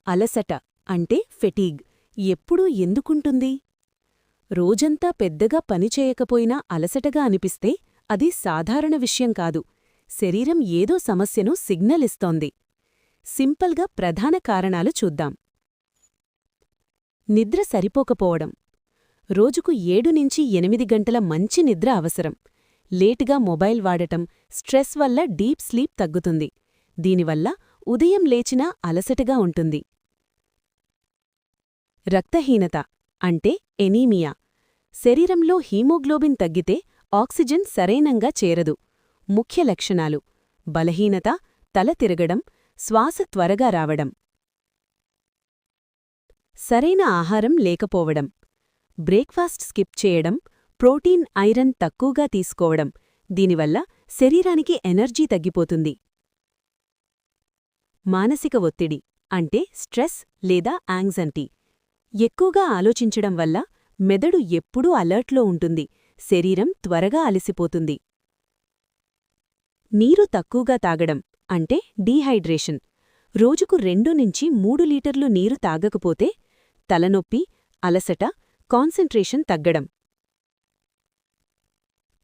అలసట అంటే ఫెటీగ్ ఎప్పుడూ ఎందుకుంటుంది? రోజంతా పెద్దగా పనిచేయకపోయినా అలసటగా అనిపిస్తే అది సాధారణ విషయం కాదు. శరీరం ఏదో సమస్యను సిగ్నల్ ఇస్తోంది. సింపుల్గా ప్రధాన కారణాలు చూద్దాం. నిద్ర సరిపోకపోవడం. రోజుకు 7-8 గంటల మంచి నిద్ర అవసరం. లేటుగా మొబైల్ వాడటం, స్ట్రెస్ వల్ల డీప్ స్లీప్ తగ్గుతుంది. దీనివల్ల ఉదయం లేచినా అలసటగా ఉంటుంది. రక్తహీనత అంటే ఎనీమియా. శరీరంలో హీమోగ్లోబిన్ తగ్గితే ఆక్సిజన్ సరైనంగా చేరదు. ముఖ్య లక్షణాలు: బలహీనత, తల తిరగడం, శ్వాస త్వరగా రావడం. సరైన ఆహారం లేకపోవడం. బ్రేక్ఫాస్ట్ స్కిప్ చేయడం, ప్రోటీన్, ఐరన్ తక్కువగా తీసుకోవడం. దీనివల్ల శరీరానికి ఎనర్జీ తగ్గిపోతుంది. మానసిక ఒత్తిడి అంటే స్ట్రెస్ లేదా యాంగ్జైటీ. ఎక్కువగా ఆలోచించడం వల్ల మెదడు ఎప్పుడూ అలర్ట్లో ఉంటుంది. శరీరం త్వరగా అలసిపోతుంది. నీరు తక్కువగా తాగడం అంటే డీహైడ్రేషన్. రోజుకు 2-3 లీటర్లు నీరు తాగకపోతే తలనొప్పి, అలసట, కాన్సంట్రేషన్ తగ్గడం.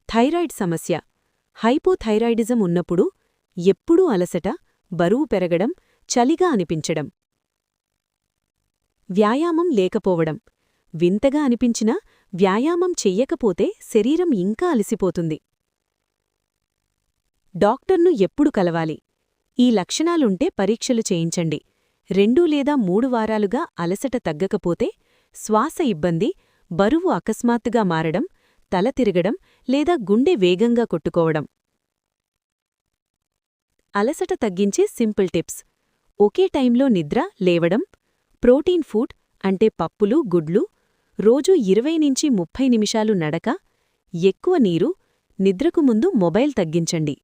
థైరాయిడ్ సమస్య. హైపోథైరాయిడిజం ఉన్నప్పుడు ఎప్పుడూ అలసట, బరువు పెరగడం, చలిగా అనిపించడం. వ్యాయామం లేకపోవడం. వింతగా అనిపించినా వ్యాయామం చెయ్యకపోతే శరీరం ఇంకా అలసిపోతుంది. డాక్టర్ను ఎప్పుడు కలవాలి? ఈ లక్షణాలుంటే పరీక్షలు చేయించండి. 2 లేదా 3 వారాలుగా అలసట తగ్గకపోతే, శ్వాస ఇబ్బంది, బరువు అకస్మాత్తుగా మారడం, తల తిరగడం లేదా గుండె వేగంగా కొట్టుకోవడం. అలసట తగ్గించే సింపుల్ టిప్స్: ఒకే టైంలో నిద్ర, లేవడం, ప్రోటీన్ ఫుడ్ అంటే పప్పులు, గుడ్లు, రోజూ 20-30 నిమిషాలు నడక, ఎక్కువ నీరు, నిద్రకు ముందు మొబైల్ తగ్గించండి.